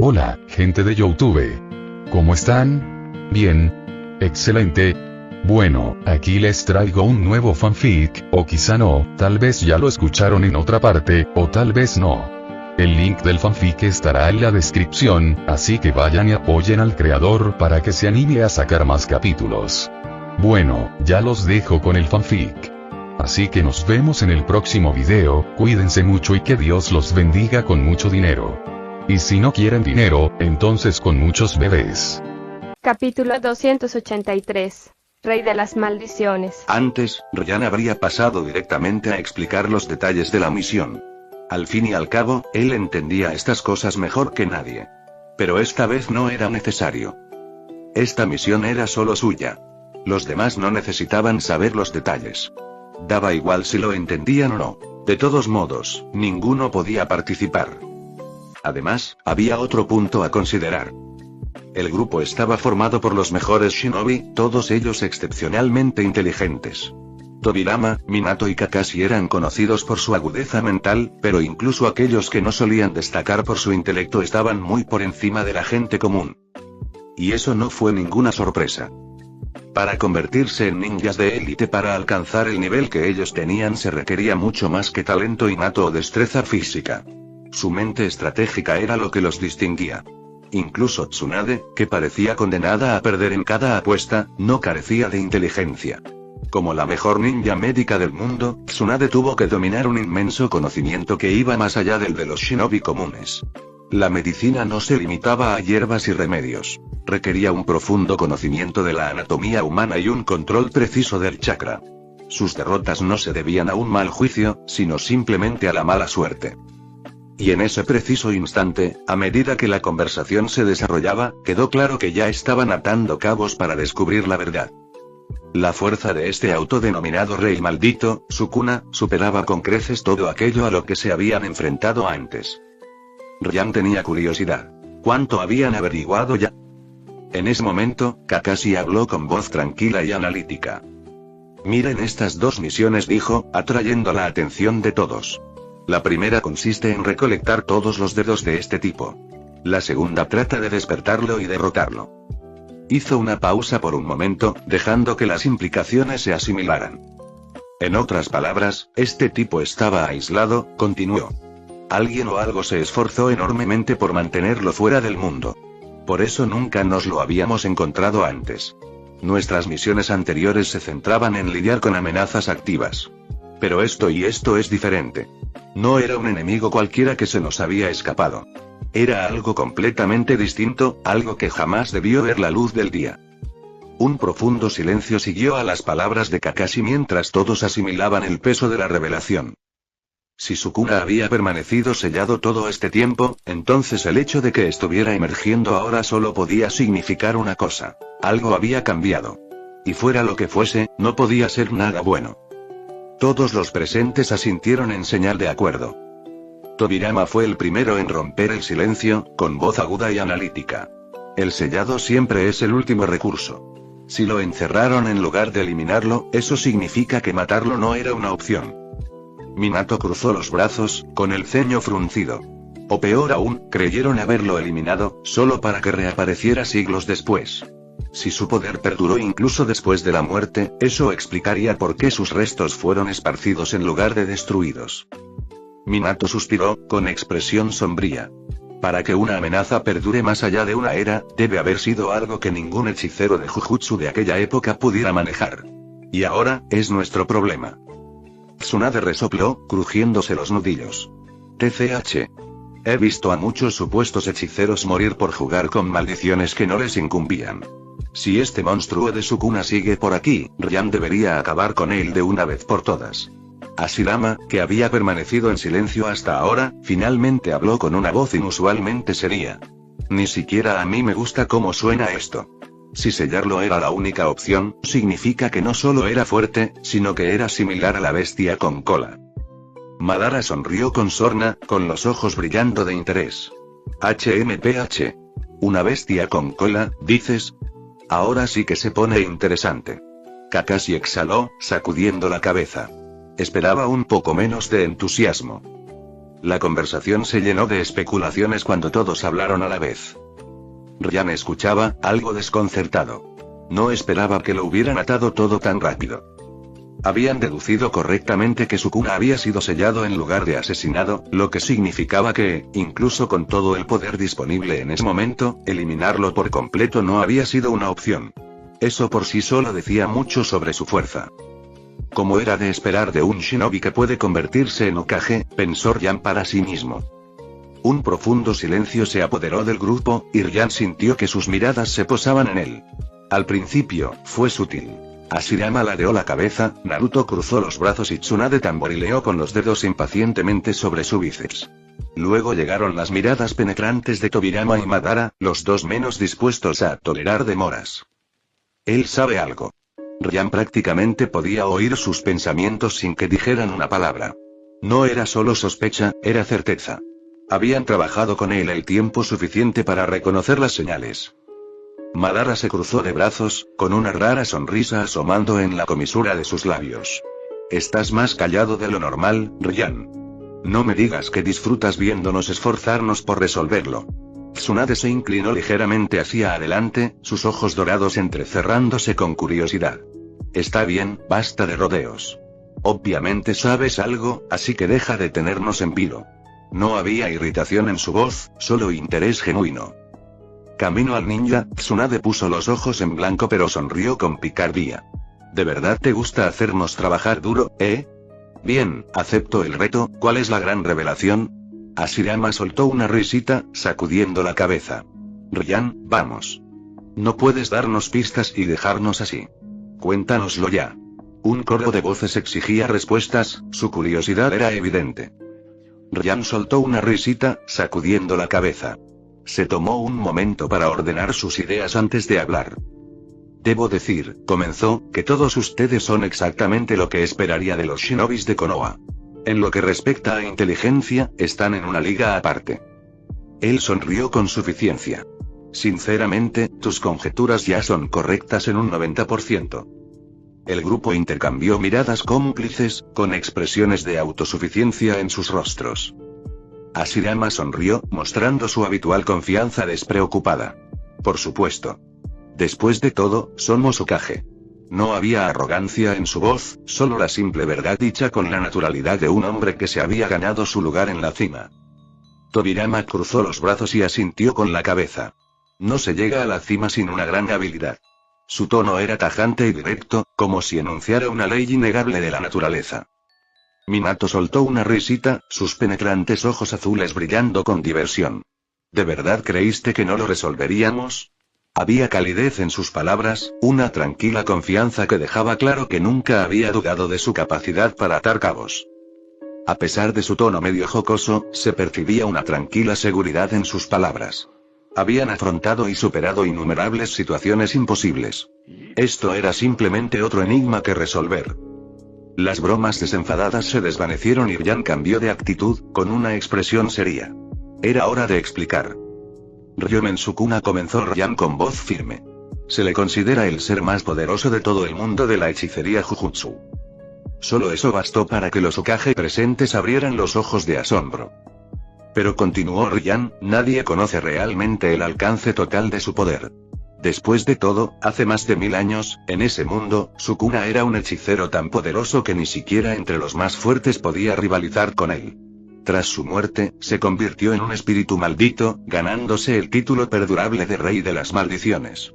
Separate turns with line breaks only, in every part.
Hola, gente de YouTube. ¿Cómo están? Bien. Excelente. Bueno, aquí les traigo un nuevo fanfic, o quizá no, tal vez ya lo escucharon en otra parte, o tal vez no. El link del fanfic estará en la descripción, así que vayan y apoyen al creador para que se anime a sacar más capítulos. Bueno, ya los dejo con el fanfic. Así que nos vemos en el próximo video, cuídense mucho y que Dios los bendiga con mucho dinero. Y si no quieren dinero, entonces con muchos bebés.
Capítulo 283. Rey de las maldiciones.
Antes, Ryan habría pasado directamente a explicar los detalles de la misión. Al fin y al cabo, él entendía estas cosas mejor que nadie. Pero esta vez no era necesario. Esta misión era solo suya. Los demás no necesitaban saber los detalles. Daba igual si lo entendían o no. De todos modos, ninguno podía participar. Además, había otro punto a considerar. El grupo estaba formado por los mejores shinobi, todos ellos excepcionalmente inteligentes. Tobirama, Minato y Kakashi eran conocidos por su agudeza mental, pero incluso aquellos que no solían destacar por su intelecto estaban muy por encima de la gente común. Y eso no fue ninguna sorpresa. Para convertirse en ninjas de élite para alcanzar el nivel que ellos tenían se requería mucho más que talento innato o destreza física. Su mente estratégica era lo que los distinguía. Incluso Tsunade, que parecía condenada a perder en cada apuesta, no carecía de inteligencia. Como la mejor ninja médica del mundo, Tsunade tuvo que dominar un inmenso conocimiento que iba más allá del de los shinobi comunes. La medicina no se limitaba a hierbas y remedios. Requería un profundo conocimiento de la anatomía humana y un control preciso del chakra. Sus derrotas no se debían a un mal juicio, sino simplemente a la mala suerte. Y en ese preciso instante, a medida que la conversación se desarrollaba, quedó claro que ya estaban atando cabos para descubrir la verdad. La fuerza de este autodenominado rey maldito, Sukuna, superaba con creces todo aquello a lo que se habían enfrentado antes. Ryan tenía curiosidad. ¿Cuánto habían averiguado ya? En ese momento, Kakashi habló con voz tranquila y analítica. Miren estas dos misiones, dijo, atrayendo la atención de todos. La primera consiste en recolectar todos los dedos de este tipo. La segunda trata de despertarlo y derrotarlo. Hizo una pausa por un momento, dejando que las implicaciones se asimilaran. En otras palabras, este tipo estaba aislado, continuó. Alguien o algo se esforzó enormemente por mantenerlo fuera del mundo. Por eso nunca nos lo habíamos encontrado antes. Nuestras misiones anteriores se centraban en lidiar con amenazas activas. Pero esto es diferente. No era un enemigo cualquiera que se nos había escapado. Era algo completamente distinto, algo que jamás debió ver la luz del día. Un profundo silencio siguió a las palabras de Kakashi mientras todos asimilaban el peso de la revelación. Si Sukuna había permanecido sellado todo este tiempo, entonces el hecho de que estuviera emergiendo ahora solo podía significar una cosa. Algo había cambiado. Y fuera lo que fuese, no podía ser nada bueno. Todos los presentes asintieron en señal de acuerdo. Tobirama fue el primero en romper el silencio, con voz aguda y analítica. El sellado siempre es el último recurso. Si lo encerraron en lugar de eliminarlo, eso significa que matarlo no era una opción. Minato cruzó los brazos, con el ceño fruncido. O peor aún, creyeron haberlo eliminado, solo para que reapareciera siglos después. Si su poder perduró incluso después de la muerte, eso explicaría por qué sus restos fueron esparcidos en lugar de destruidos. Minato suspiró, con expresión sombría. Para que una amenaza perdure más allá de una era, debe haber sido algo que ningún hechicero de Jujutsu de aquella época pudiera manejar. Y ahora, es nuestro problema. Tsunade resopló, crujiéndose los nudillos. TCH. He visto a muchos supuestos hechiceros morir por jugar con maldiciones que no les incumbían. Si este monstruo de Sukuna sigue por aquí, Ryan debería acabar con él de una vez por todas. Ashirama, que había permanecido en silencio hasta ahora, finalmente habló con una voz inusualmente seria. Ni siquiera a mí me gusta cómo suena esto. Si sellarlo era la única opción, significa que no solo era fuerte, sino que era similar a la bestia con cola. Madara sonrió con sorna, con los ojos brillando de interés. HMPH. ¿Una bestia con cola, dices? Ahora sí que se pone interesante. Kakashi exhaló, sacudiendo la cabeza. Esperaba un poco menos de entusiasmo. La conversación se llenó de especulaciones cuando todos hablaron a la vez. Ryan escuchaba, algo desconcertado. No esperaba que lo hubieran atado todo tan rápido. Habían deducido correctamente que Sukuna había sido sellado en lugar de asesinado, lo que significaba que, incluso con todo el poder disponible en ese momento, eliminarlo por completo no había sido una opción. Eso por sí solo decía mucho sobre su fuerza. Como era de esperar de un shinobi que puede convertirse en Hokage, pensó Ryan para sí mismo. Un profundo silencio se apoderó del grupo, y Ryan sintió que sus miradas se posaban en él. Al principio, fue sutil. Hashirama ladeó la cabeza, Naruto cruzó los brazos y Tsunade tamborileó con los dedos impacientemente sobre su bíceps. Luego llegaron las miradas penetrantes de Tobirama y Madara, los dos menos dispuestos a tolerar demoras. Él sabe algo. Ryan prácticamente podía oír sus pensamientos sin que dijeran una palabra. No era solo sospecha, era certeza. Habían trabajado con él el tiempo suficiente para reconocer las señales. Madara se cruzó de brazos, con una rara sonrisa asomando en la comisura de sus labios. Estás más callado de lo normal, Ryan. No me digas que disfrutas viéndonos esforzarnos por resolverlo. Tsunade se inclinó ligeramente hacia adelante, sus ojos dorados entrecerrándose con curiosidad. Está bien, basta de rodeos. Obviamente sabes algo, así que deja de tenernos en vilo. No había irritación en su voz, solo interés genuino. Camino al ninja, Tsunade puso los ojos en blanco pero sonrió con picardía. ¿De verdad te gusta hacernos trabajar duro, eh? Bien, acepto el reto, ¿cuál es la gran revelación? Hashirama soltó una risita, sacudiendo la cabeza. Ryan, vamos. No puedes darnos pistas y dejarnos así. Cuéntanoslo ya. Un coro de voces exigía respuestas, su curiosidad era evidente. Ryan soltó una risita, sacudiendo la cabeza. Se tomó un momento para ordenar sus ideas antes de hablar. Debo decir, comenzó, que todos ustedes son exactamente lo que esperaría de los shinobis de Konoha. En lo que respecta a inteligencia, están en una liga aparte. Él sonrió con suficiencia. Sinceramente, tus conjeturas ya son correctas en un 90%. El grupo intercambió miradas cómplices, con expresiones de autosuficiencia en sus rostros. Hashirama sonrió, mostrando su habitual confianza despreocupada. Por supuesto. Después de todo, somos Hokage. No había arrogancia en su voz, solo la simple verdad dicha con la naturalidad de un hombre que se había ganado su lugar en la cima. Tobirama cruzó los brazos y asintió con la cabeza. No se llega a la cima sin una gran habilidad. Su tono era tajante y directo, como si enunciara una ley innegable de la naturaleza. Minato soltó una risita, sus penetrantes ojos azules brillando con diversión. ¿De verdad creíste que no lo resolveríamos? Había calidez en sus palabras, una tranquila confianza que dejaba claro que nunca había dudado de su capacidad para atar cabos. A pesar de su tono medio jocoso, se percibía una tranquila seguridad en sus palabras. Habían afrontado y superado innumerables situaciones imposibles. Esto era simplemente otro enigma que resolver. Las bromas desenfadadas se desvanecieron y Ryan cambió de actitud, con una expresión seria. Era hora de explicar. Ryomen Sukuna, comenzó Ryan con voz firme. Se le considera el ser más poderoso de todo el mundo de la hechicería Jujutsu. Solo eso bastó para que los Hokage presentes abrieran los ojos de asombro. Pero continuó Ryan, nadie conoce realmente el alcance total de su poder. Después de todo, hace más de 1000 años, en ese mundo, Sukuna era un hechicero tan poderoso que ni siquiera entre los más fuertes podía rivalizar con él. Tras su muerte, se convirtió en un espíritu maldito, ganándose el título perdurable de Rey de las Maldiciones.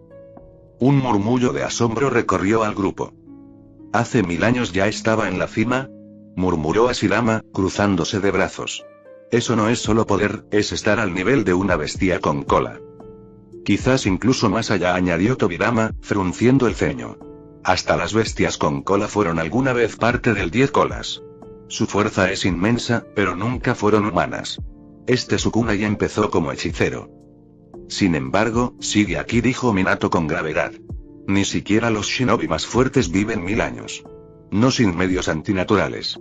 Un murmullo de asombro recorrió al grupo. ¿Hace 1000 años ya estaba en la cima?, murmuró Hashirama, cruzándose de brazos. Eso no es solo poder, es estar al nivel de una bestia con cola. Quizás incluso más allá, añadió Tobirama, frunciendo el ceño. Hasta las bestias con cola fueron alguna vez parte del 10 colas. Su fuerza es inmensa, pero nunca fueron humanas. Este Sukuna ya empezó como hechicero. Sin embargo, sigue aquí, dijo Minato con gravedad. Ni siquiera los shinobi más fuertes viven 1000 años. No sin medios antinaturales.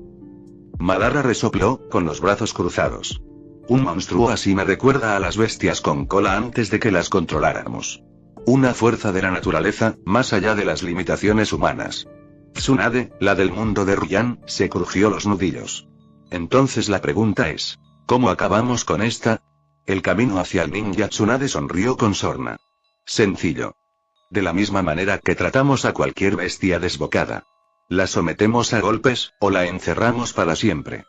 Madara resopló, con los brazos cruzados. Un monstruo así me recuerda a las bestias con cola antes de que las controláramos. Una fuerza de la naturaleza, más allá de las limitaciones humanas. Tsunade, la del mundo de Ryan, se crujió los nudillos. Entonces la pregunta es: ¿Cómo acabamos con esta? El camino hacia el ninja Tsunade sonrió con sorna. Sencillo. De la misma manera que tratamos a cualquier bestia desbocada. La sometemos a golpes, o la encerramos para siempre.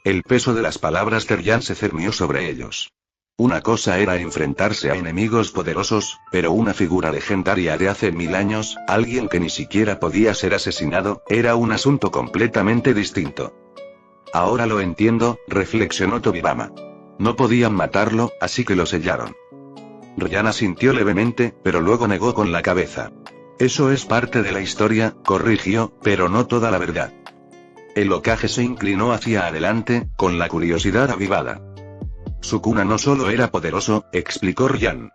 El peso de las palabras de Ryan se cernió sobre ellos. Una cosa era enfrentarse a enemigos poderosos, pero una figura legendaria de hace 1000 años, alguien que ni siquiera podía ser asesinado, era un asunto completamente distinto. Ahora lo entiendo, reflexionó Tobirama. No podían matarlo, así que lo sellaron. Ryan asintió levemente, pero luego negó con la cabeza. Eso es parte de la historia, corrigió, pero no toda la verdad. El Hokage se inclinó hacia adelante, con la curiosidad avivada. Sukuna no solo era poderoso, explicó Ryan.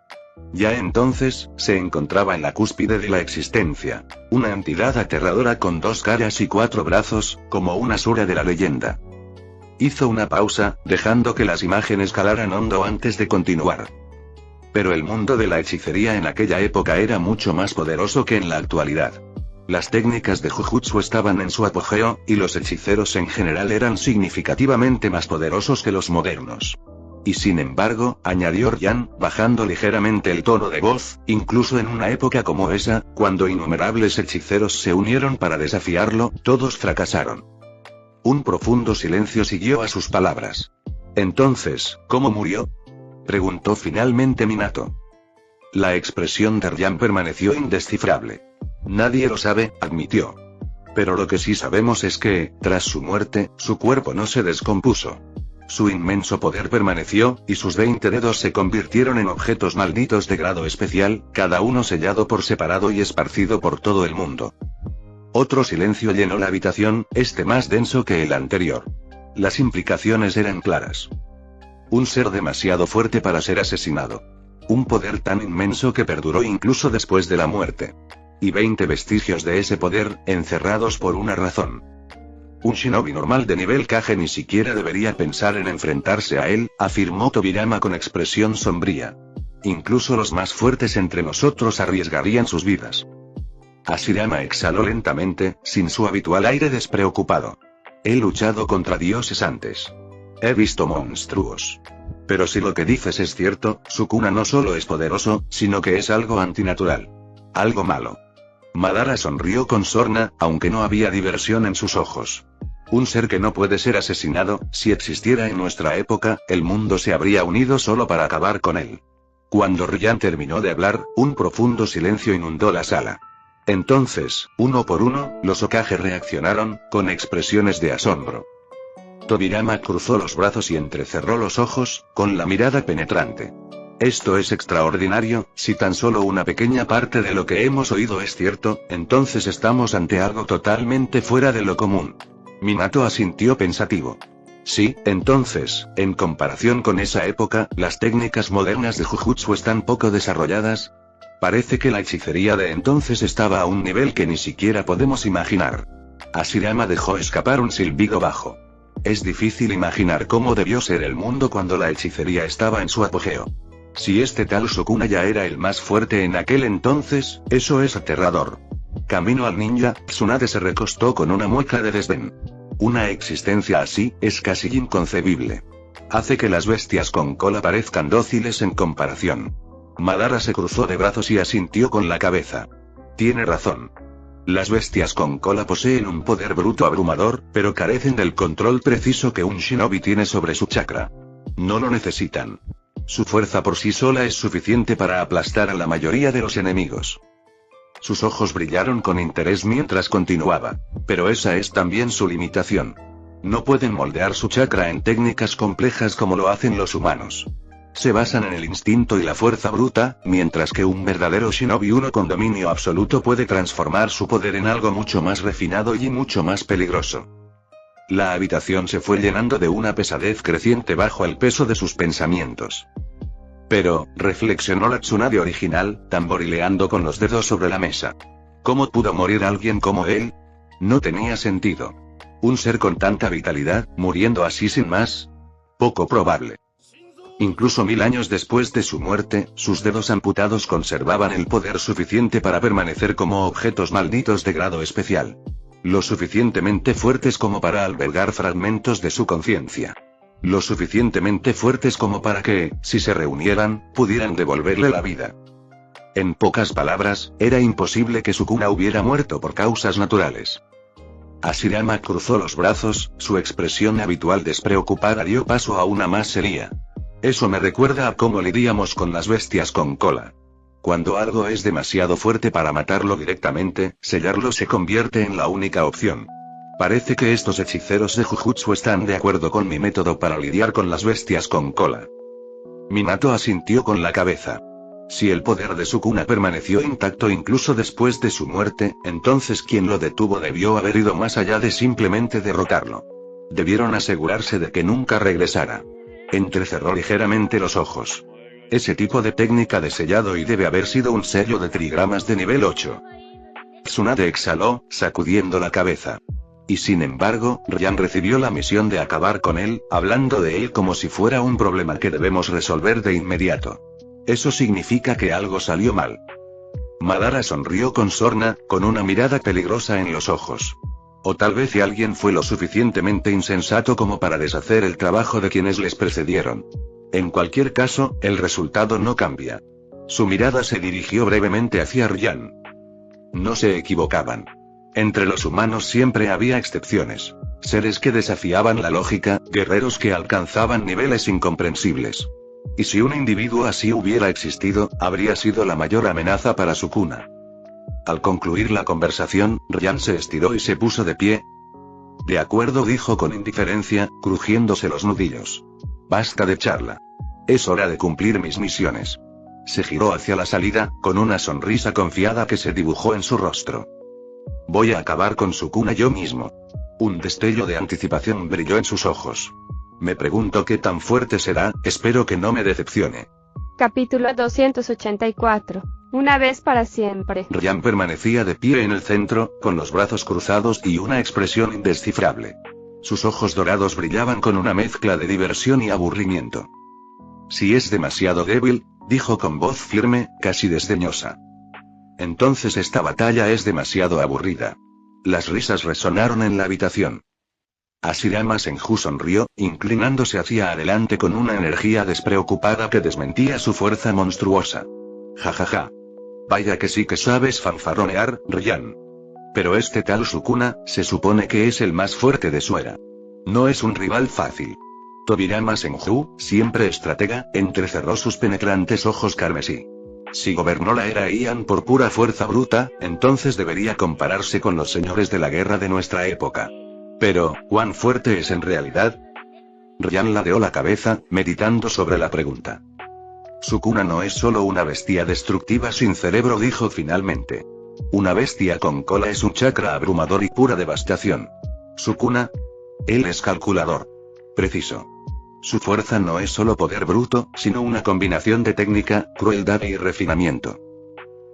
Ya entonces, se encontraba en la cúspide de la existencia. Una entidad aterradora con 2 caras y 4 brazos, como una Asura de la leyenda. Hizo una pausa, dejando que las imágenes calaran hondo antes de continuar. Pero el mundo de la hechicería en aquella época era mucho más poderoso que en la actualidad. Las técnicas de Jujutsu estaban en su apogeo, y los hechiceros en general eran significativamente más poderosos que los modernos. Y sin embargo, añadió Ryan, bajando ligeramente el tono de voz, incluso en una época como esa, cuando innumerables hechiceros se unieron para desafiarlo, todos fracasaron. Un profundo silencio siguió a sus palabras. Entonces, ¿cómo murió?, preguntó finalmente Minato. La expresión de Ryan permaneció indescifrable. Nadie lo sabe, admitió. Pero lo que sí sabemos es que, tras su muerte, su cuerpo no se descompuso. Su inmenso poder permaneció, y sus 20 dedos se convirtieron en objetos malditos de grado especial, cada uno sellado por separado y esparcido por todo el mundo. Otro silencio llenó la habitación, este más denso que el anterior. Las implicaciones eran claras. Un ser demasiado fuerte para ser asesinado. Un poder tan inmenso que perduró incluso después de la muerte. Y 20 vestigios de ese poder, encerrados por una razón. Un shinobi normal de nivel Kage ni siquiera debería pensar en enfrentarse a él, afirmó Tobirama con expresión sombría. Incluso los más fuertes entre nosotros arriesgarían sus vidas. Hashirama exhaló lentamente, sin su habitual aire despreocupado. He luchado contra dioses antes. He visto monstruos. Pero si lo que dices es cierto, Sukuna no solo es poderoso, sino que es algo antinatural. Algo malo. Madara sonrió con sorna, aunque no había diversión en sus ojos. Un ser que no puede ser asesinado, si existiera en nuestra época, el mundo se habría unido solo para acabar con él. Cuando Ryan terminó de hablar, un profundo silencio inundó la sala. Entonces, uno por uno, los Hokage reaccionaron, con expresiones de asombro. Tobirama cruzó los brazos y entrecerró los ojos, con la mirada penetrante. Esto es extraordinario, si tan solo una pequeña parte de lo que hemos oído es cierto, entonces estamos ante algo totalmente fuera de lo común. Minato asintió pensativo. Sí, entonces, en comparación con esa época, las técnicas modernas de Jujutsu están poco desarrolladas. Parece que la hechicería de entonces estaba a un nivel que ni siquiera podemos imaginar. Hashirama dejó escapar un silbido bajo. Es difícil imaginar cómo debió ser el mundo cuando la hechicería estaba en su apogeo. Si este tal Sukuna ya era el más fuerte en aquel entonces, eso es aterrador. Camino al ninja, Tsunade se recostó con una mueca de desdén. Una existencia así, es casi inconcebible. Hace que las bestias con cola parezcan dóciles en comparación. Madara se cruzó de brazos y asintió con la cabeza. Tiene razón. Las bestias con cola poseen un poder bruto abrumador, pero carecen del control preciso que un shinobi tiene sobre su chakra. No lo necesitan. Su fuerza por sí sola es suficiente para aplastar a la mayoría de los enemigos. Sus ojos brillaron con interés mientras continuaba. Pero esa es también su limitación. No pueden moldear su chakra en técnicas complejas como lo hacen los humanos. Se basan en el instinto y la fuerza bruta, mientras que un verdadero shinobi uno con dominio absoluto puede transformar su poder en algo mucho más refinado y mucho más peligroso. La habitación se fue llenando de una pesadez creciente bajo el peso de sus pensamientos. Pero, reflexionó la Tsunade original, tamborileando con los dedos sobre la mesa. ¿Cómo pudo morir alguien como él? No tenía sentido. Un ser con tanta vitalidad, muriendo así sin más. Poco probable. Incluso 1000 años después de su muerte, sus dedos amputados conservaban el poder suficiente para permanecer como objetos malditos de grado especial. Lo suficientemente fuertes como para albergar fragmentos de su conciencia. Lo suficientemente fuertes como para que, si se reunieran, pudieran devolverle la vida. En pocas palabras, era imposible que Sukuna hubiera muerto por causas naturales. Hashirama cruzó los brazos, su expresión habitual despreocupada dio paso a una más seria. Eso me recuerda a cómo lidiamos con las bestias con cola. Cuando algo es demasiado fuerte para matarlo directamente, sellarlo se convierte en la única opción. Parece que estos hechiceros de Jujutsu están de acuerdo con mi método para lidiar con las bestias con cola. Minato asintió con la cabeza. Si el poder de Sukuna permaneció intacto incluso después de su muerte, entonces quien lo detuvo debió haber ido más allá de simplemente derrotarlo. Debieron asegurarse de que nunca regresara. Entrecerró ligeramente los ojos. Ese tipo de técnica de sellado y debe haber sido un sello de trigramas de nivel 8. Tsunade exhaló, sacudiendo la cabeza. Y sin embargo, Ryan recibió la misión de acabar con él, hablando de él como si fuera un problema que debemos resolver de inmediato. Eso significa que algo salió mal. Madara sonrió con sorna, con una mirada peligrosa en los ojos. O tal vez alguien fue lo suficientemente insensato como para deshacer el trabajo de quienes les precedieron. En cualquier caso, el resultado no cambia. Su mirada se dirigió brevemente hacia Ryan. No se equivocaban. Entre los humanos siempre había excepciones. Seres que desafiaban la lógica, guerreros que alcanzaban niveles incomprensibles. Y si un individuo así hubiera existido, habría sido la mayor amenaza para Sukuna. Al concluir la conversación, Ryan se estiró y se puso de pie. De acuerdo, dijo con indiferencia, crujiéndose los nudillos. Basta de charla. Es hora de cumplir mis misiones. Se giró hacia la salida, con una sonrisa confiada que se dibujó en su rostro. Voy a acabar con Sukuna yo mismo. Un destello de anticipación brilló en sus ojos. Me pregunto qué tan fuerte será, espero que no me decepcione.
Capítulo 284. Una vez para siempre.
Ryan permanecía de pie en el centro, con los brazos cruzados y una expresión indescifrable. Sus ojos dorados brillaban con una mezcla de diversión y aburrimiento. Si es demasiado débil, dijo con voz firme, casi desdeñosa. Entonces esta batalla es demasiado aburrida. Las risas resonaron en la habitación. Hashirama Senju sonrió, inclinándose hacia adelante con una energía despreocupada que desmentía su fuerza monstruosa. Jajaja. Vaya que sí que sabes fanfarronear, Ryan. Pero este tal Sukuna, se supone que es el más fuerte de su era. No es un rival fácil. Tobirama Senju, siempre estratega, entrecerró sus penetrantes ojos carmesí. Si gobernó la era Ian por pura fuerza bruta, entonces debería compararse con los señores de la guerra de nuestra época. Pero, ¿cuán fuerte es en realidad? Ryan ladeó la cabeza, meditando sobre la pregunta. Sukuna no es solo una bestia destructiva sin cerebro, dijo finalmente. Una bestia con cola es un chakra abrumador y pura devastación. Sukuna. Él es calculador. Preciso. Su fuerza no es solo poder bruto, sino una combinación de técnica, crueldad y refinamiento.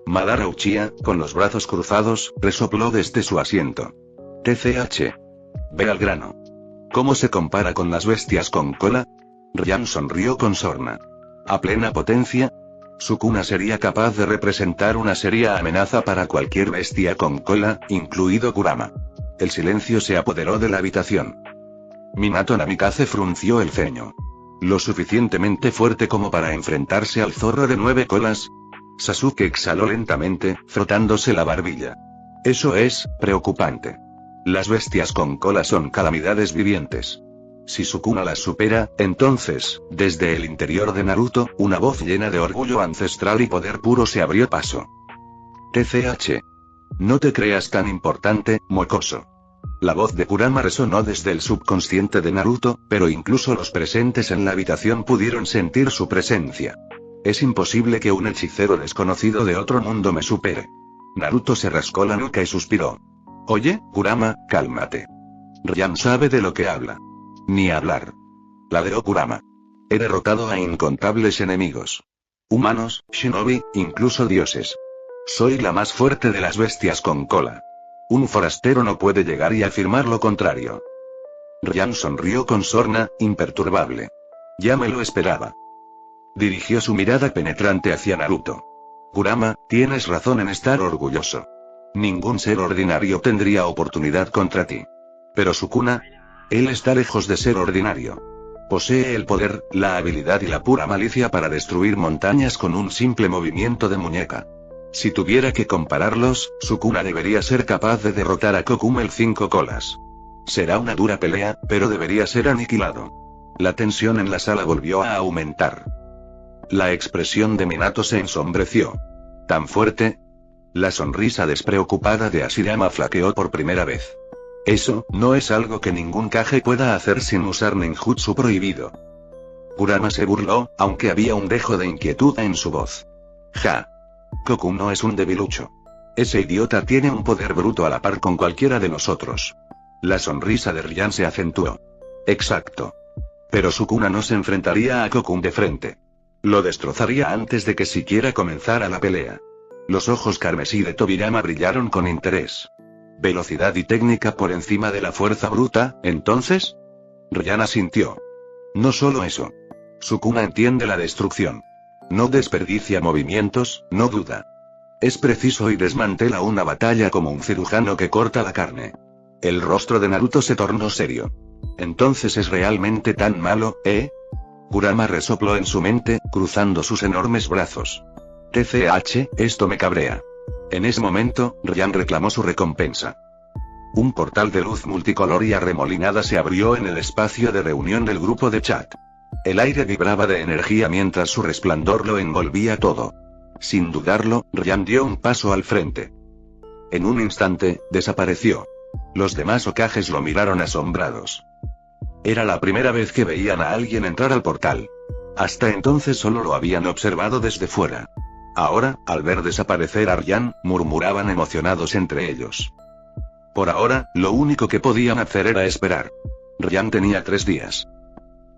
Madara Uchiha, con los brazos cruzados, resopló desde su asiento. TCH. Ve al grano. ¿Cómo se compara con las bestias con cola? Ryan sonrió con sorna. A plena potencia, Sukuna sería capaz de representar una seria amenaza para cualquier bestia con cola, incluido Kurama. El silencio se apoderó de la habitación. Minato Namikaze frunció el ceño. ¿Lo suficientemente fuerte como para enfrentarse al zorro de 9 colas? Sasuke exhaló lentamente, frotándose la barbilla. Eso es preocupante. Las bestias con cola son calamidades vivientes. Si Sukuna las supera, entonces, desde el interior de Naruto, una voz llena de orgullo ancestral y poder puro se abrió paso. TCH. No te creas tan importante, mocoso. La voz de Kurama resonó desde el subconsciente de Naruto, pero incluso los presentes en la habitación pudieron sentir su presencia. Es imposible que un hechicero desconocido de otro mundo me supere. Naruto se rascó la nuca y suspiró. Oye, Kurama, cálmate. Ryan sabe de lo que habla. Ni hablar. Ladeó Kurama. He derrotado a incontables enemigos. Humanos, shinobi, incluso dioses. Soy la más fuerte de las bestias con cola. Un forastero no puede llegar y afirmar lo contrario. Ryan sonrió con sorna, imperturbable. Ya me lo esperaba. Dirigió su mirada penetrante hacia Naruto. Kurama, tienes razón en estar orgulloso. Ningún ser ordinario tendría oportunidad contra ti. Pero Sukuna, él está lejos de ser ordinario. Posee el poder, la habilidad y la pura malicia para destruir montañas con un simple movimiento de muñeca. Si tuviera que compararlos, Sukuna debería ser capaz de derrotar a Kokume el 5 colas. Será una dura pelea, pero debería ser aniquilado. La tensión en la sala volvió a aumentar. La expresión de Minato se ensombreció. ¿Tan fuerte? La sonrisa despreocupada de Hashirama flaqueó por primera vez. Eso no es algo que ningún Kage pueda hacer sin usar ninjutsu prohibido. Kurama se burló, aunque había un dejo de inquietud en su voz. Ja. Goku no es un debilucho. Ese idiota tiene un poder bruto a la par con cualquiera de nosotros. La sonrisa de Ryan se acentuó. Exacto. Pero Sukuna no se enfrentaría a Goku de frente. Lo destrozaría antes de que siquiera comenzara la pelea. Los ojos carmesí de Tobirama brillaron con interés. ¿Velocidad y técnica por encima de la fuerza bruta, entonces? Ryan asintió. No solo eso. Sukuna entiende la destrucción. No desperdicia movimientos, no duda. Es preciso y desmantela una batalla como un cirujano que corta la carne. El rostro de Naruto se tornó serio. Entonces es realmente tan malo, ¿eh? Kurama resopló en su mente, cruzando sus enormes brazos. TCH, esto me cabrea. En ese momento, Ryan reclamó su recompensa. Un portal de luz multicolor y arremolinada se abrió en el espacio de reunión del grupo de chat. El aire vibraba de energía mientras su resplandor lo envolvía todo. Sin dudarlo, Ryan dio un paso al frente. En un instante, desapareció. Los demás Hokages lo miraron asombrados. Era la primera vez que veían a alguien entrar al portal. Hasta entonces solo lo habían observado desde fuera. Ahora, al ver desaparecer a Ryan, murmuraban emocionados entre ellos. Por ahora, lo único que podían hacer era esperar. Ryan tenía 3 días.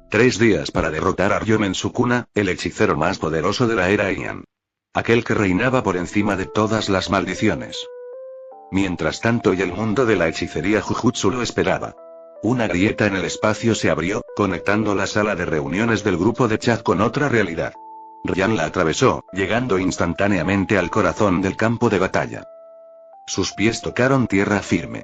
3 días para derrotar a Ryomen Sukuna, el hechicero más poderoso de la era Heian. Aquel que reinaba por encima de todas las maldiciones. Mientras tanto y el mundo de la hechicería Jujutsu lo esperaba. Una grieta en el espacio se abrió, conectando la sala de reuniones del grupo de chat con otra realidad. Ryan la atravesó, llegando instantáneamente al corazón del campo de batalla. Sus pies tocaron tierra firme.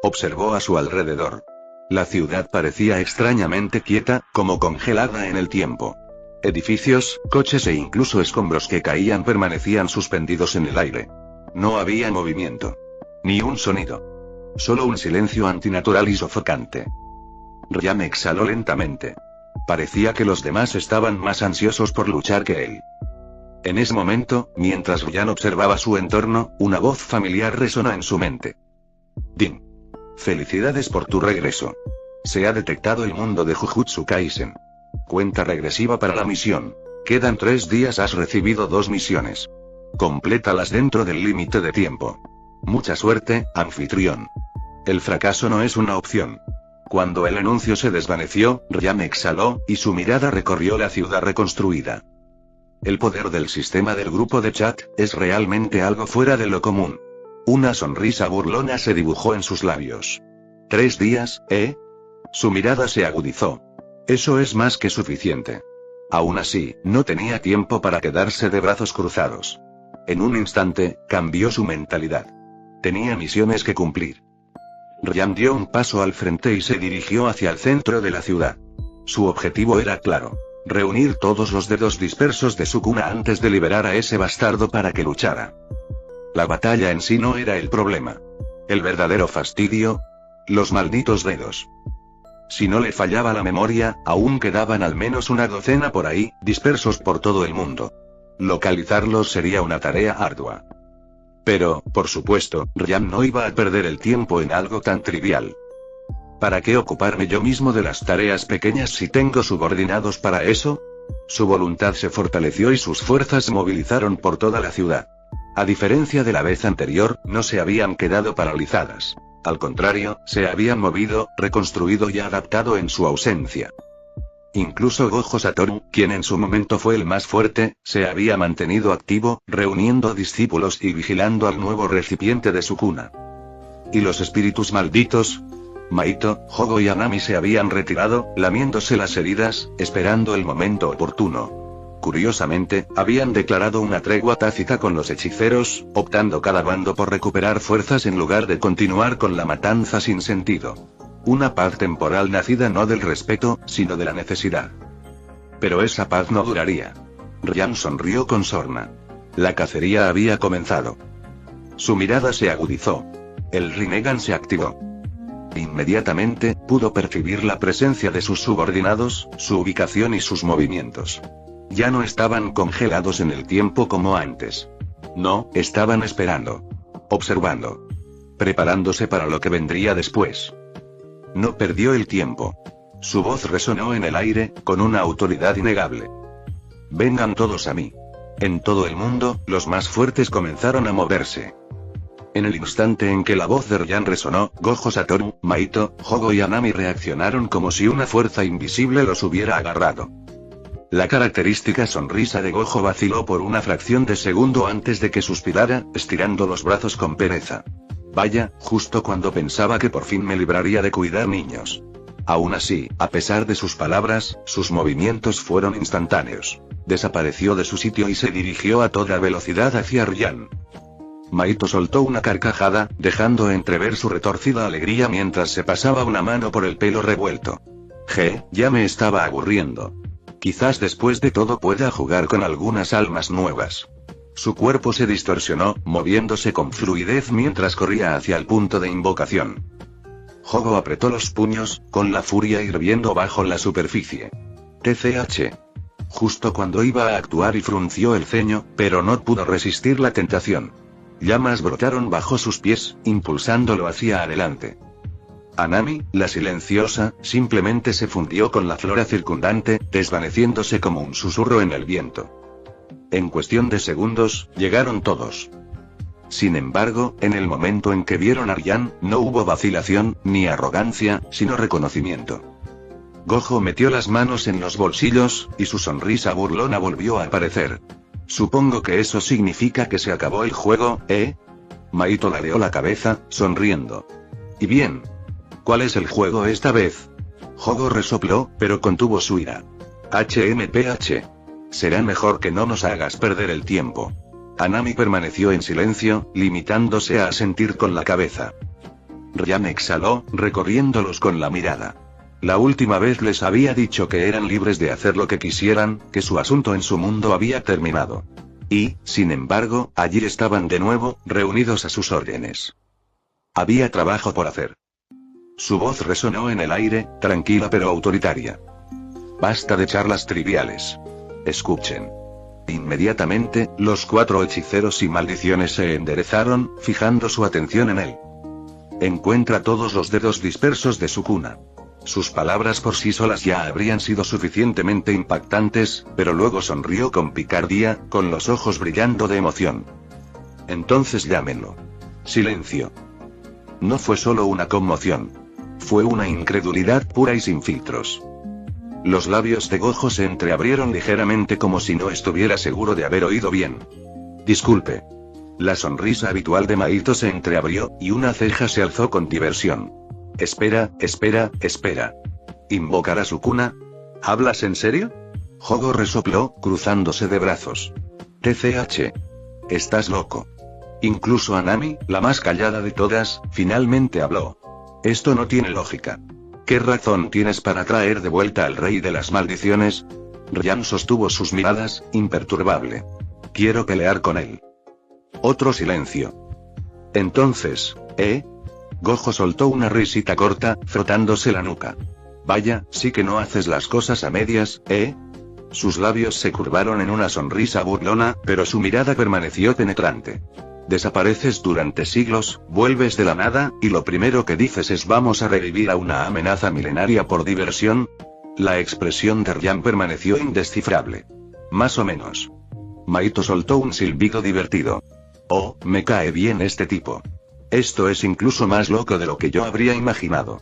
Observó a su alrededor. La ciudad parecía extrañamente quieta, como congelada en el tiempo. Edificios, coches e incluso escombros que caían permanecían suspendidos en el aire. No había movimiento. Ni un sonido. Solo un silencio antinatural y sofocante. Ryan exhaló lentamente. Parecía que los demás estaban más ansiosos por luchar que él. En ese momento, mientras Ryan observaba su entorno, una voz familiar resonó en su mente. Din. Felicidades por tu regreso. Se ha detectado el mundo de Jujutsu Kaisen. Cuenta regresiva para la misión. Quedan 3 días, has recibido 2 misiones. Complétalas dentro del límite de tiempo. Mucha suerte, anfitrión. El fracaso no es una opción. Cuando el anuncio se desvaneció, Ryan exhaló, y su mirada recorrió la ciudad reconstruida. El poder del sistema del grupo de chat es realmente algo fuera de lo común. Una sonrisa burlona se dibujó en sus labios. 3 días, ¿eh? Su mirada se agudizó. Eso es más que suficiente. Aún así, no tenía tiempo para quedarse de brazos cruzados. En un instante, cambió su mentalidad. Tenía misiones que cumplir. Ryan dio un paso al frente y se dirigió hacia el centro de la ciudad. Su objetivo era claro. Reunir todos los dedos dispersos de Sukuna antes de liberar a ese bastardo para que luchara. La batalla en sí no era el problema. El verdadero fastidio. Los malditos dedos. Si no le fallaba la memoria, aún quedaban al menos una docena por ahí, dispersos por todo el mundo. Localizarlos sería una tarea ardua. Pero, por supuesto, Ryan no iba a perder el tiempo en algo tan trivial. ¿Para qué ocuparme yo mismo de las tareas pequeñas si tengo subordinados para eso? Su voluntad se fortaleció y sus fuerzas se movilizaron por toda la ciudad. A diferencia de la vez anterior, no se habían quedado paralizadas. Al contrario, se habían movido, reconstruido y adaptado en su ausencia. Incluso Gojo Satoru, quien en su momento fue el más fuerte, se había mantenido activo, reuniendo discípulos y vigilando al nuevo recipiente de Sukuna. ¿Y los espíritus malditos? Maito, Hogo y Anami se habían retirado, lamiéndose las heridas, esperando el momento oportuno. Curiosamente, habían declarado una tregua tácita con los hechiceros, optando cada bando por recuperar fuerzas en lugar de continuar con la matanza sin sentido. Una paz temporal nacida no del respeto, sino de la necesidad. Pero esa paz no duraría. Ryan sonrió con sorna. La cacería había comenzado. Su mirada se agudizó. El Rinnegan se activó. Inmediatamente, pudo percibir la presencia de sus subordinados, su ubicación y sus movimientos. Ya no estaban congelados en el tiempo como antes. No, estaban esperando. Observando. Preparándose para lo que vendría después. No perdió el tiempo. Su voz resonó en el aire, con una autoridad innegable. Vengan todos a mí. En todo el mundo, los más fuertes comenzaron a moverse. En el instante en que la voz de Ryan resonó, Gojo Satoru, Maito, Hogo y Anami reaccionaron como si una fuerza invisible los hubiera agarrado. La característica sonrisa de Gojo vaciló por una fracción de segundo antes de que suspirara, estirando los brazos con pereza. Vaya, justo cuando pensaba que por fin me libraría de cuidar niños. Aún así, a pesar de sus palabras, sus movimientos fueron instantáneos. Desapareció de su sitio y se dirigió a toda velocidad hacia Ryan. Maito soltó una carcajada, dejando entrever su retorcida alegría mientras se pasaba una mano por el pelo revuelto. Ya me estaba aburriendo. Quizás después de todo pueda jugar con algunas almas nuevas. Su cuerpo se distorsionó, moviéndose con fluidez mientras corría hacia el punto de invocación. Hogo apretó los puños, con la furia hirviendo bajo la superficie. TCH. Justo cuando iba a actuar y frunció el ceño, pero no pudo resistir la tentación. Llamas brotaron bajo sus pies, impulsándolo hacia adelante. Anami, la silenciosa, simplemente se fundió con la flora circundante, desvaneciéndose como un susurro en el viento. En cuestión de segundos, llegaron todos. Sin embargo, en el momento en que vieron a Ryan, no hubo vacilación, ni arrogancia, sino reconocimiento. Gojo metió las manos en los bolsillos, y su sonrisa burlona volvió a aparecer. Supongo que eso significa que se acabó el juego, ¿eh? Maito ladeó la cabeza, sonriendo. ¿Y bien? ¿Cuál es el juego esta vez? Hogo resopló, pero contuvo su ira. HMPH. Será mejor que no nos hagas perder el tiempo. Anami permaneció en silencio, limitándose a asentir con la cabeza. Ryan exhaló, recorriéndolos con la mirada. La última vez les había dicho que eran libres de hacer lo que quisieran, que su asunto en su mundo había terminado. Y, sin embargo, allí estaban de nuevo, reunidos a sus órdenes. Había trabajo por hacer. Su voz resonó en el aire, tranquila pero autoritaria. Basta de charlas triviales. Escuchen. Inmediatamente, los 4 hechiceros y maldiciones se enderezaron, fijando su atención en él. Encuentra todos los dedos dispersos de su cuna. Sus palabras por sí solas ya habrían sido suficientemente impactantes, pero luego sonrió con picardía, con los ojos brillando de emoción. Entonces llámenlo. Silencio. No fue solo una conmoción. Fue una incredulidad pura y sin filtros. Los labios de Gojo se entreabrieron ligeramente como si no estuviera seguro de haber oído bien. Disculpe. La sonrisa habitual de Maito se entreabrió, y una ceja se alzó con diversión. Espera. ¿Invocar a su cuna? ¿Hablas en serio? Hogo resopló, cruzándose de brazos. TCH. Estás loco. Incluso Anami, la más callada de todas, finalmente habló. Esto no tiene lógica. ¿Qué razón tienes para traer de vuelta al rey de las maldiciones? Ryan sostuvo sus miradas, imperturbable. Quiero pelear con él. Otro silencio. Entonces, Gojo soltó una risita corta, frotándose la nuca. Vaya, sí que no haces las cosas a medias, ¿eh? Sus labios se curvaron en una sonrisa burlona, pero su mirada permaneció penetrante. Desapareces durante siglos, vuelves de la nada, y lo primero que dices es vamos a revivir a una amenaza milenaria por diversión. La expresión de Ryan permaneció indescifrable. Más o menos. Maito soltó un silbido divertido. Oh, me cae bien este tipo. Esto es incluso más loco de lo que yo habría imaginado.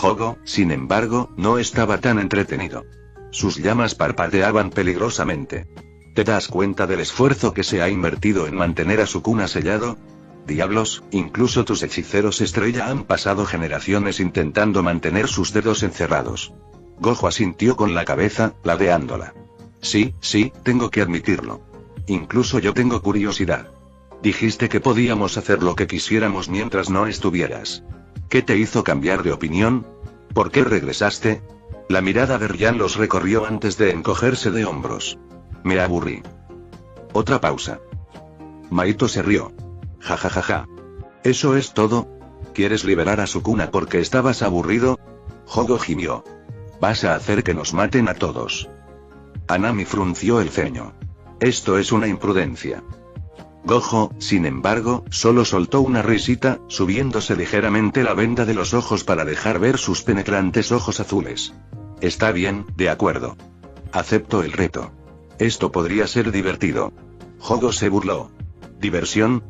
Hogo, sin embargo, no estaba tan entretenido. Sus llamas parpadeaban peligrosamente. ¿Te das cuenta del esfuerzo que se ha invertido en mantener a su cuna sellado? Diablos, incluso tus hechiceros estrella han pasado generaciones intentando mantener sus dedos encerrados. Gojo asintió con la cabeza, ladeándola. Sí, tengo que admitirlo. Incluso yo tengo curiosidad. Dijiste que podíamos hacer lo que quisiéramos mientras no estuvieras. ¿Qué te hizo cambiar de opinión? ¿Por qué regresaste? La mirada de Ryan los recorrió antes de encogerse de hombros. Me aburrí. Otra pausa. Maito se rió. Ja ja ja ja. ¿Eso es todo? ¿Quieres liberar a Sukuna porque estabas aburrido? Jogo gimió. Vas a hacer que nos maten a todos. Anami frunció el ceño. Esto es una imprudencia. Gojo, sin embargo, solo soltó una risita, subiéndose ligeramente la venda de los ojos para dejar ver sus penetrantes ojos azules. Está bien, de acuerdo. Acepto el reto. Esto podría ser divertido. Jogo se burló. ¿Diversión?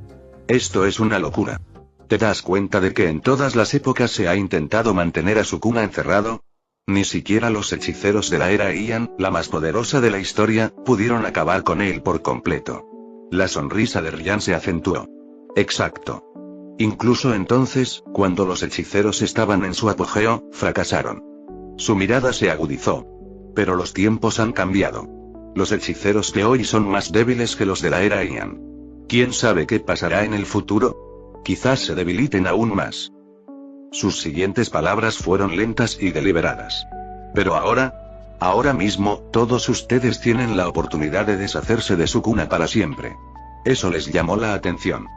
Esto es una locura. ¿Te das cuenta de que en todas las épocas se ha intentado mantener a Sukuna encerrado? Ni siquiera los hechiceros de la era Heian, la más poderosa de la historia, pudieron acabar con él por completo. La sonrisa de Ryan se acentuó. Exacto. Incluso entonces, cuando los hechiceros estaban en su apogeo, fracasaron. Su mirada se agudizó. Pero los tiempos han cambiado. Los hechiceros de hoy son más débiles que los de la era Heian. ¿Quién sabe qué pasará en el futuro? Quizás se debiliten aún más. Sus siguientes palabras fueron lentas y deliberadas. Pero ahora mismo, todos ustedes tienen la oportunidad de deshacerse de Sukuna para siempre. Eso les llamó la atención.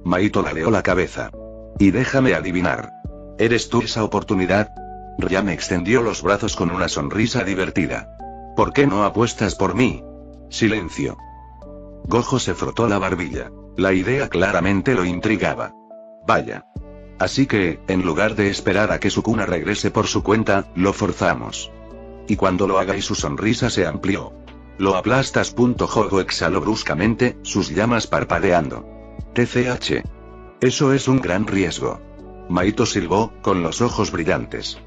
Maito ladeó la cabeza. Y déjame adivinar. ¿Eres tú esa oportunidad? Ryan extendió los brazos con una sonrisa divertida. ¿Por qué no apuestas por mí? Silencio. Gojo se frotó la barbilla. La idea claramente lo intrigaba. Vaya. Así que, en lugar de esperar a que Sukuna regrese por su cuenta, lo forzamos. Y cuando lo haga y su sonrisa se amplió. Lo aplastas. Jogo exhaló bruscamente, sus llamas parpadeando. TCH. Eso es un gran riesgo. Maito silbó, con los ojos brillantes.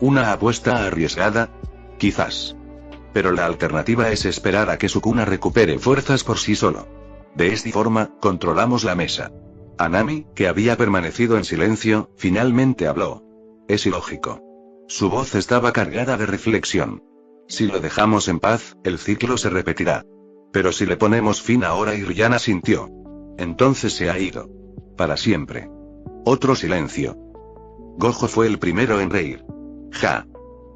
¿Una apuesta arriesgada? Quizás. Pero la alternativa es esperar a que Sukuna recupere fuerzas por sí solo. De esta forma, controlamos la mesa. Anami, que había permanecido en silencio, finalmente habló. Es ilógico. Su voz estaba cargada de reflexión. Si lo dejamos en paz, el ciclo se repetirá. Pero si le ponemos fin ahora, y Ryan asintió. Entonces se ha ido. Para siempre. Otro silencio. Gojo fue el primero en reír. Ja.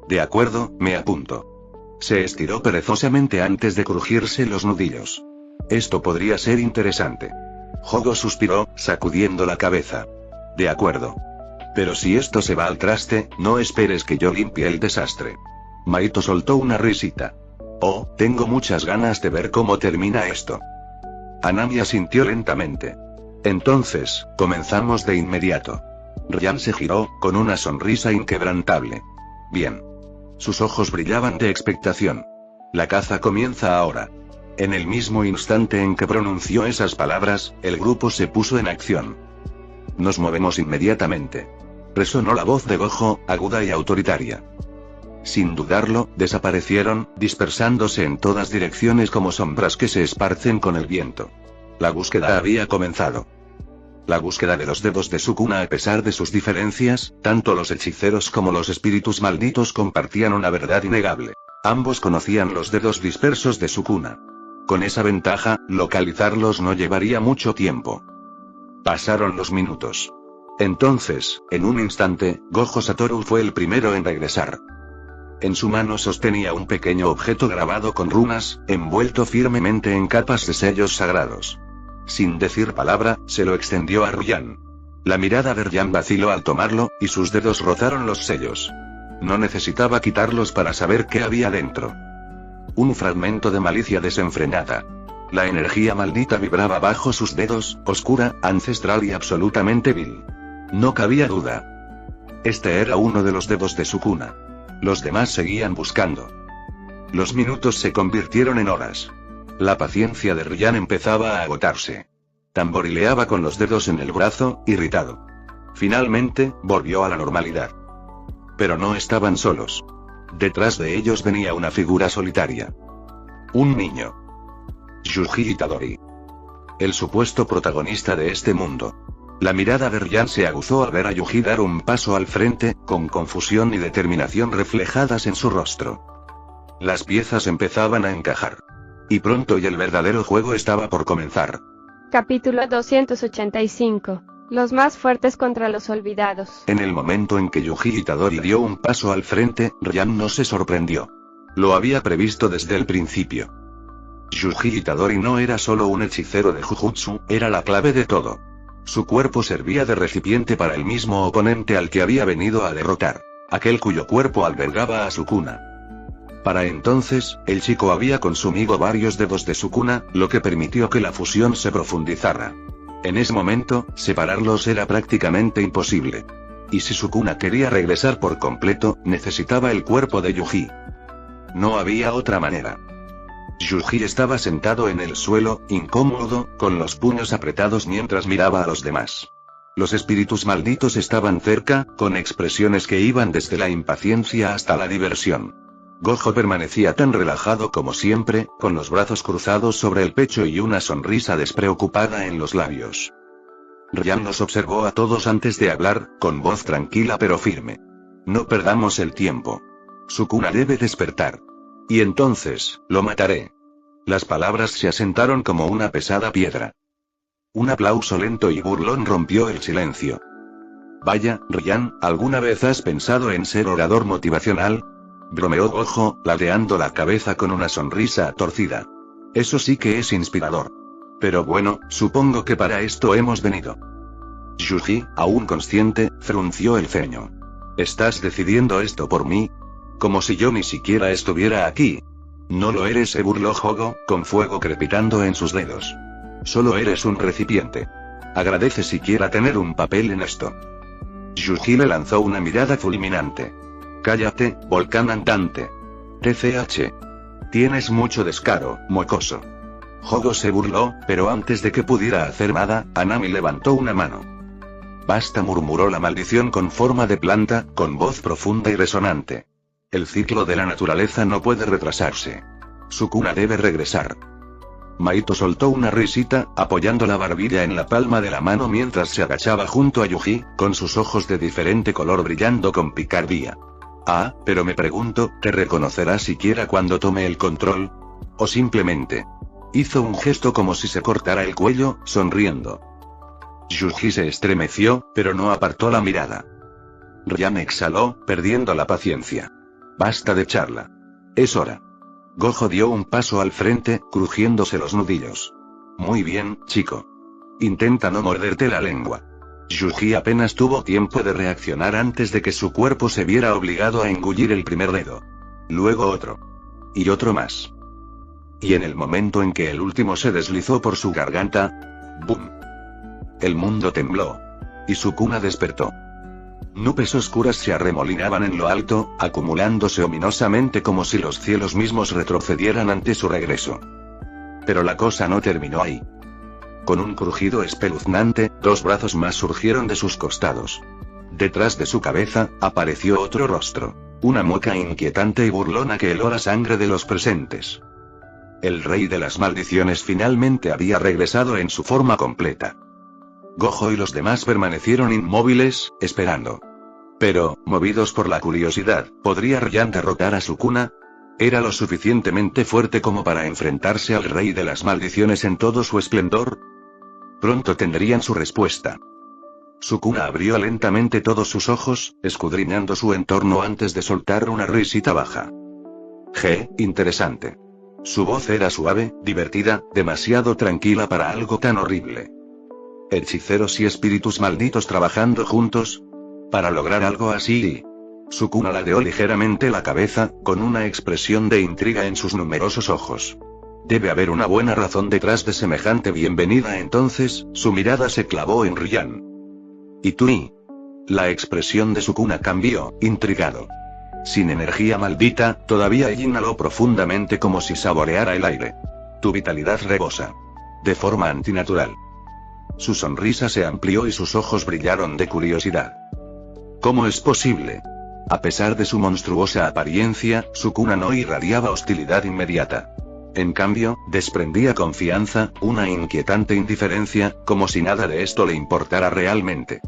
De acuerdo, me apunto. Se estiró perezosamente antes de crujirse los nudillos. Esto podría ser interesante. Jogo suspiró, sacudiendo la cabeza. De acuerdo. Pero si esto se va al traste, no esperes que yo limpie el desastre. Maito soltó una risita. Oh, tengo muchas ganas de ver cómo termina esto. Anami asintió lentamente. Entonces, comenzamos de inmediato. Ryan se giró, con una sonrisa inquebrantable. Bien. Sus ojos brillaban de expectación. La caza comienza ahora. En el mismo instante en que pronunció esas palabras, el grupo se puso en acción. Nos movemos inmediatamente. Resonó la voz de Gojo, aguda y autoritaria. Sin dudarlo, desaparecieron, dispersándose en todas direcciones como sombras que se esparcen con el viento. La búsqueda había comenzado. La búsqueda de los dedos de Sukuna. A pesar de sus diferencias, tanto los hechiceros como los espíritus malditos compartían una verdad innegable. Ambos conocían los dedos dispersos de Sukuna. Con esa ventaja, localizarlos no llevaría mucho tiempo. Pasaron los minutos. Entonces, en un instante, Gojo Satoru fue el primero en regresar. En su mano sostenía un pequeño objeto grabado con runas, envuelto firmemente en capas de sellos sagrados. Sin decir palabra, se lo extendió a Ryan. La mirada de Ryan vaciló al tomarlo, y sus dedos rozaron los sellos. No necesitaba quitarlos para saber qué había dentro. Un fragmento de malicia desenfrenada. La energía maldita vibraba bajo sus dedos, oscura, ancestral y absolutamente vil. No cabía duda. Este era uno de los dedos de Sukuna. Los demás seguían buscando. Los minutos se convirtieron en horas. La paciencia de Ryan empezaba a agotarse. Tamborileaba con los dedos en el brazo, irritado. Finalmente, volvió a la normalidad. Pero no estaban solos. Detrás de ellos venía una figura solitaria. Un niño. Yuji Itadori. El supuesto protagonista de este mundo. La mirada de Ryan se aguzó al ver a Yuji dar un paso al frente, con confusión y determinación reflejadas en su rostro. Las piezas empezaban a encajar. Y pronto el verdadero juego estaba por comenzar.
Capítulo 285. Los más fuertes contra los olvidados.
En el momento en que Yuji Itadori dio un paso al frente, Ryan no se sorprendió. Lo había previsto desde el principio. Yuji Itadori no era solo un hechicero de Jujutsu, era la clave de todo. Su cuerpo servía de recipiente para el mismo oponente al que había venido a derrotar, aquel cuyo cuerpo albergaba a Sukuna. Para entonces, el chico había consumido varios dedos de Sukuna, lo que permitió que la fusión se profundizara. En ese momento, separarlos era prácticamente imposible. Y si Sukuna quería regresar por completo, necesitaba el cuerpo de Yuji. No había otra manera. Yuji estaba sentado en el suelo, incómodo, con los puños apretados mientras miraba a los demás. Los espíritus malditos estaban cerca, con expresiones que iban desde la impaciencia hasta la diversión. Gojo permanecía tan relajado como siempre, con los brazos cruzados sobre el pecho y una sonrisa despreocupada en los labios. Ryan nos observó a todos antes de hablar, con voz tranquila pero firme. No perdamos el tiempo. Sukuna debe despertar. Y entonces, lo mataré. Las palabras se asentaron como una pesada piedra. Un aplauso lento y burlón rompió el silencio. Vaya, Ryan, ¿alguna vez has pensado en ser orador motivacional? Bromeó Gojo, ladeando la cabeza con una sonrisa torcida. Eso sí que es inspirador. Pero bueno, supongo que para esto hemos venido. Yuji, aún consciente, frunció el ceño. ¿Estás decidiendo esto por mí? Como si yo ni siquiera estuviera aquí. No lo eres, se burló Gojo, con fuego crepitando en sus dedos. Solo eres un recipiente. Agradece siquiera tener un papel en esto. Yuji le lanzó una mirada fulminante. Cállate, volcán andante. TCH. Tienes mucho descaro, mocoso. Gojo se burló, pero antes de que pudiera hacer nada, Anami levantó una mano. Basta, murmuró la maldición con forma de planta, con voz profunda y resonante. El ciclo de la naturaleza no puede retrasarse. Sukuna debe regresar. Maito soltó una risita, apoyando la barbilla en la palma de la mano mientras se agachaba junto a Yuji, con sus ojos de diferente color brillando con picardía. Ah, pero me pregunto, ¿te reconocerá siquiera cuando tome el control? ¿O simplemente? Hizo un gesto como si se cortara el cuello, sonriendo. Yuji se estremeció, pero no apartó la mirada. Ryan exhaló, perdiendo la paciencia. Basta de charla. Es hora. Gojo dio un paso al frente, crujiéndose los nudillos. Muy bien, chico. Intenta no morderte la lengua. Yuji apenas tuvo tiempo de reaccionar antes de que su cuerpo se viera obligado a engullir el primer dedo. Luego otro. Y otro más. Y en el momento en que el último se deslizó por su garganta, ¡bum! El mundo tembló. Y Sukuna despertó. Nubes oscuras se arremolinaban en lo alto, acumulándose ominosamente como si los cielos mismos retrocedieran ante su regreso. Pero la cosa no terminó ahí. Con un crujido espeluznante, dos brazos más surgieron de sus costados. Detrás de su cabeza, apareció otro rostro. Una mueca inquietante y burlona que heló la sangre de los presentes. El rey de las maldiciones finalmente había regresado en su forma completa. Gojo y los demás permanecieron inmóviles, esperando. Pero, movidos por la curiosidad, ¿podría Ryan derrotar a Sukuna? ¿Era lo suficientemente fuerte como para enfrentarse al rey de las maldiciones en todo su esplendor? Pronto tendrían su respuesta. Sukuna abrió lentamente todos sus ojos, escudriñando su entorno antes de soltar una risita baja. Interesante. Su voz era suave, divertida, demasiado tranquila para algo tan horrible. Hechiceros y espíritus malditos trabajando juntos. Para lograr algo así. Sukuna ladeó ligeramente la cabeza, con una expresión de intriga en sus numerosos ojos. Debe haber una buena razón detrás de semejante bienvenida. Entonces, su mirada se clavó en Ryan. ¿Y tú? La expresión de Sukuna cambió, intrigado. Sin energía maldita, todavía inhaló profundamente como si saboreara el aire. Tu vitalidad rebosa. De forma antinatural. Su sonrisa se amplió y sus ojos brillaron de curiosidad. ¿Cómo es posible? A pesar de su monstruosa apariencia, Sukuna no irradiaba hostilidad inmediata. En cambio, desprendía confianza, una inquietante indiferencia, como si nada de esto le importara realmente.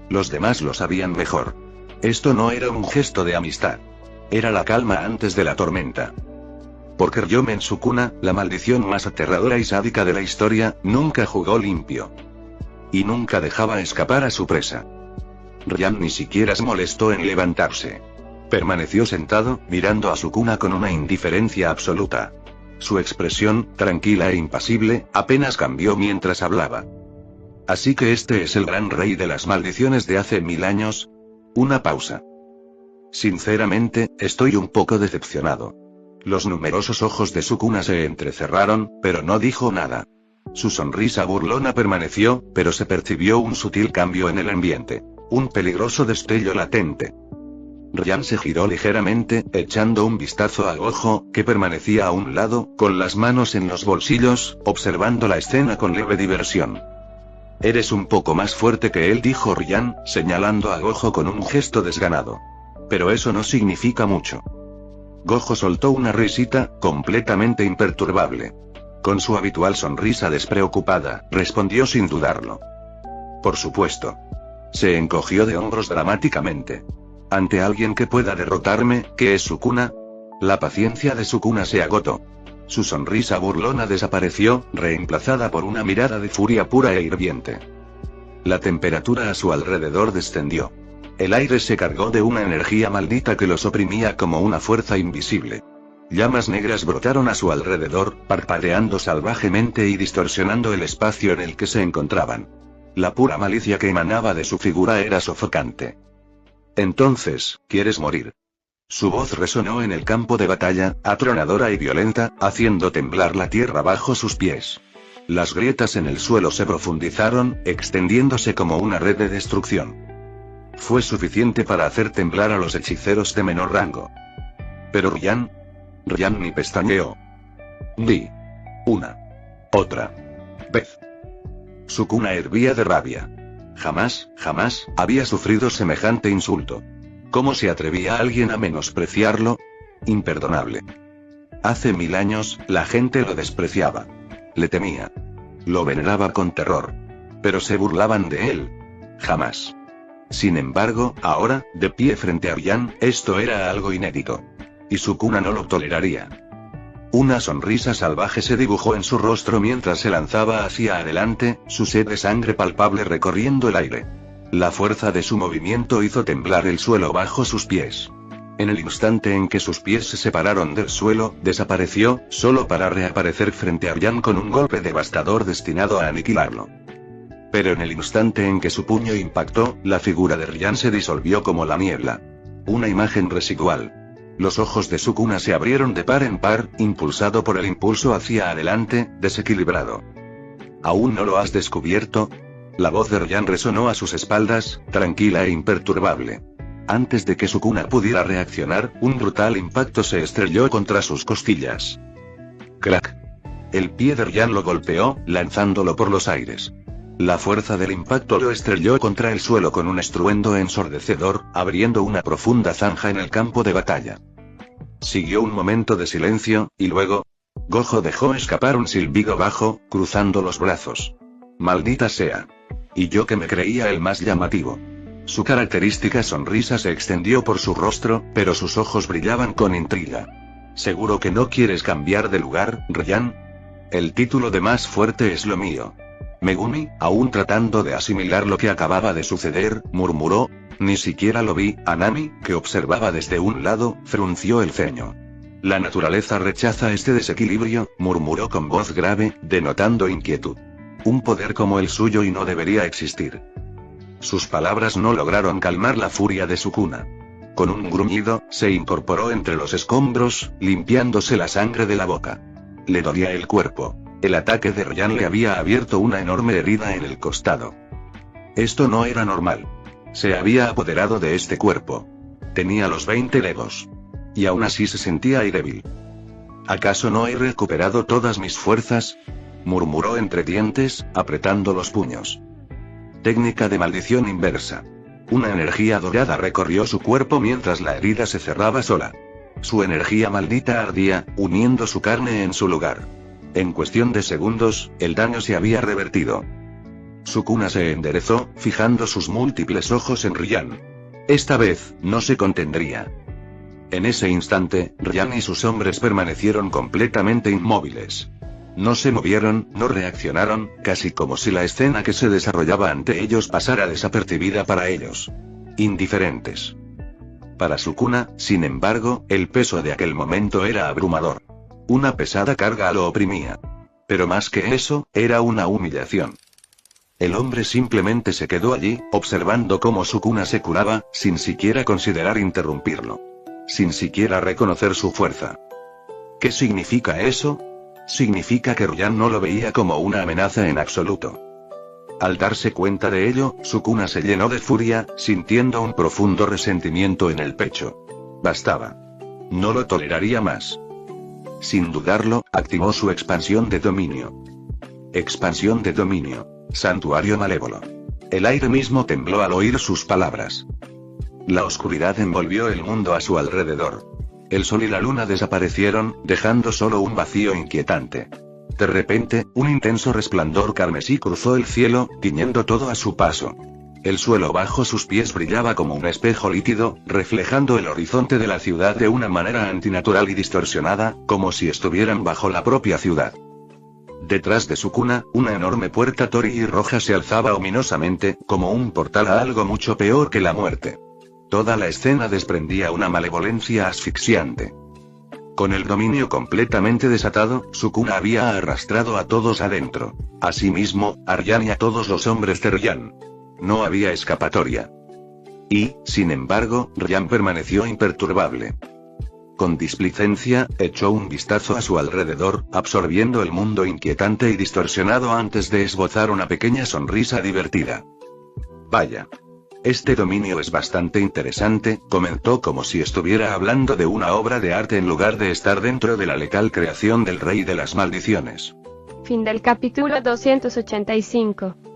Los demás lo sabían mejor. Esto no era un gesto de amistad. Era la calma antes de la tormenta. Porque Ryomen Sukuna, la maldición más aterradora y sádica de la historia, nunca jugó limpio. Y nunca dejaba escapar a su presa. Ryan ni siquiera se molestó en levantarse. Permaneció sentado, mirando a Sukuna con una indiferencia absoluta. Su expresión, tranquila e impasible, apenas cambió mientras hablaba. Así que este es el gran rey de las maldiciones de hace 1000 años. Una pausa. Sinceramente, estoy un poco decepcionado. Los numerosos ojos de Sukuna se entrecerraron, pero no dijo nada. Su sonrisa burlona permaneció, pero se percibió un sutil cambio en el ambiente. Un peligroso destello latente. Ryan se giró ligeramente, echando un vistazo a Gojo, que permanecía a un lado, con las manos en los bolsillos, observando la escena con leve diversión. Eres un poco más fuerte que él, dijo Ryan, señalando a Gojo con un gesto desganado. Pero eso no significa mucho. Gojo soltó una risita, completamente imperturbable. Con su habitual sonrisa despreocupada, respondió sin dudarlo. Por supuesto. Se encogió de hombros dramáticamente. Ante alguien que pueda derrotarme, ¿qué es Sukuna? La paciencia de Sukuna se agotó. Su sonrisa burlona desapareció, reemplazada por una mirada de furia pura e hirviente. La temperatura a su alrededor descendió. El aire se cargó de una energía maldita que los oprimía como una fuerza invisible. Llamas negras brotaron a su alrededor, parpadeando salvajemente y distorsionando el espacio en el que se encontraban. La pura malicia que emanaba de su figura era sofocante. Entonces, ¿quieres morir? Su voz resonó en el campo de batalla, atronadora y violenta, haciendo temblar la tierra bajo sus pies. Las grietas en el suelo se profundizaron, extendiéndose como una red de destrucción. Fue suficiente para hacer temblar a los hechiceros de menor rango. Pero Ryan ni pestañeó. Di. Una. Otra. Vez. Sukuna hervía de rabia. Jamás había sufrido semejante insulto. ¿Cómo se atrevía alguien a menospreciarlo? Imperdonable. Hace 1000 años, la gente lo despreciaba. Le temía. Lo veneraba con terror. Pero se burlaban de él. Jamás. Sin embargo, ahora, de pie frente a Ryan, esto era algo inédito. Y Sukuna no lo toleraría. Una sonrisa salvaje se dibujó en su rostro mientras se lanzaba hacia adelante, su sed de sangre palpable recorriendo el aire. La fuerza de su movimiento hizo temblar el suelo bajo sus pies. En el instante en que sus pies se separaron del suelo, desapareció, solo para reaparecer frente a Ryan con un golpe devastador destinado a aniquilarlo. Pero en el instante en que su puño impactó, la figura de Ryan se disolvió como la niebla. Una imagen residual. Los ojos de Sukuna se abrieron de par en par, impulsado por el impulso hacia adelante, desequilibrado. ¿Aún no lo has descubierto? La voz de Ryan resonó a sus espaldas, tranquila e imperturbable. Antes de que Sukuna pudiera reaccionar, un brutal impacto se estrelló contra sus costillas. ¡Crack! El pie de Ryan lo golpeó, lanzándolo por los aires. La fuerza del impacto lo estrelló contra el suelo con un estruendo ensordecedor, abriendo una profunda zanja en el campo de batalla. Siguió un momento de silencio, y luego, Gojo dejó escapar un silbido bajo, cruzando los brazos. Maldita sea. Y yo que me creía el más llamativo. Su característica sonrisa se extendió por su rostro, pero sus ojos brillaban con intriga. ¿Seguro que no quieres cambiar de lugar, Ryan? El título de más fuerte es lo mío. Megumi, aún tratando de asimilar lo que acababa de suceder, murmuró. Ni siquiera lo vi. Anami, que observaba desde un lado, frunció el ceño. La naturaleza rechaza este desequilibrio, murmuró con voz grave, denotando inquietud. Un poder como el suyo y no debería existir. Sus palabras no lograron calmar la furia de Sukuna. Con un gruñido, se incorporó entre los escombros, limpiándose la sangre de la boca. Le dolía el cuerpo. El ataque de Ryan le había abierto una enorme herida en el costado. Esto no era normal. Se había apoderado de este cuerpo. Tenía los 20 legos. Y aún así se sentía débil. ¿Acaso no he recuperado todas mis fuerzas? Murmuró entre dientes, apretando los puños. Técnica de maldición inversa. Una energía dorada recorrió su cuerpo mientras la herida se cerraba sola. Su energía maldita ardía, uniendo su carne en su lugar. En cuestión de segundos, el daño se había revertido. Sukuna se enderezó, fijando sus múltiples ojos en Ryan. Esta vez, no se contendría. En ese instante, Ryan y sus hombres permanecieron completamente inmóviles. No se movieron, no reaccionaron, casi como si la escena que se desarrollaba ante ellos pasara desapercibida para ellos. Indiferentes. Para Sukuna, sin embargo, el peso de aquel momento era abrumador. Una pesada carga lo oprimía. Pero más que eso, era una humillación. El hombre simplemente se quedó allí, observando cómo Sukuna se curaba, sin siquiera considerar interrumpirlo. Sin siquiera reconocer su fuerza. ¿Qué significa eso? Significa que Ryan no lo veía como una amenaza en absoluto. Al darse cuenta de ello, Sukuna se llenó de furia, sintiendo un profundo resentimiento en el pecho. Bastaba. No lo toleraría más. Sin dudarlo, activó su expansión de dominio. Expansión de dominio. Santuario malévolo. El aire mismo tembló al oír sus palabras. La oscuridad envolvió el mundo a su alrededor. El sol y la luna desaparecieron, dejando solo un vacío inquietante. De repente, un intenso resplandor carmesí cruzó el cielo, tiñendo todo a su paso. El suelo bajo sus pies brillaba como un espejo líquido, reflejando el horizonte de la ciudad de una manera antinatural y distorsionada, como si estuvieran bajo la propia ciudad. Detrás de Sukuna, una enorme puerta torii roja se alzaba ominosamente, como un portal a algo mucho peor que la muerte. Toda la escena desprendía una malevolencia asfixiante. Con el dominio completamente desatado, Sukuna había arrastrado a todos adentro. Asimismo, a Ryan y a todos los hombres de Ryan. No había escapatoria. Y, sin embargo, Ryan permaneció imperturbable. Con displicencia, echó un vistazo a su alrededor, absorbiendo el mundo inquietante y distorsionado antes de esbozar una pequeña sonrisa divertida. Vaya. Este dominio es bastante interesante, comentó como si estuviera hablando de una obra de arte en lugar de estar dentro de la letal creación del Rey de las Maldiciones.
Fin del capítulo 285.